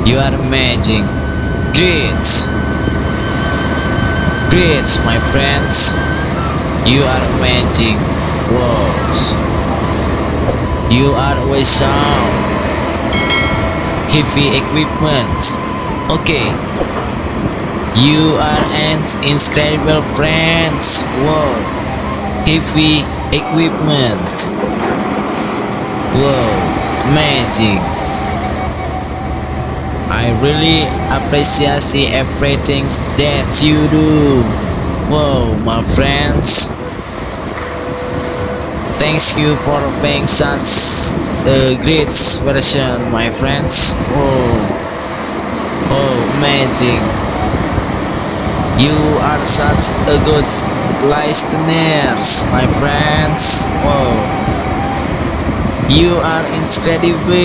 You are amazing. Great. Great, my friends. You are amazing. Wow. You are awesome. Heavy equipment. Okay. You are an incredible friends. Wow. Heavy equipment. Wow. Amazing. I really appreciate everything that you do. Wow, my friends. Thank you for being such a great version, my friends. Oh, amazing. You are such a good listeners, my friends. Wow. You are incredible.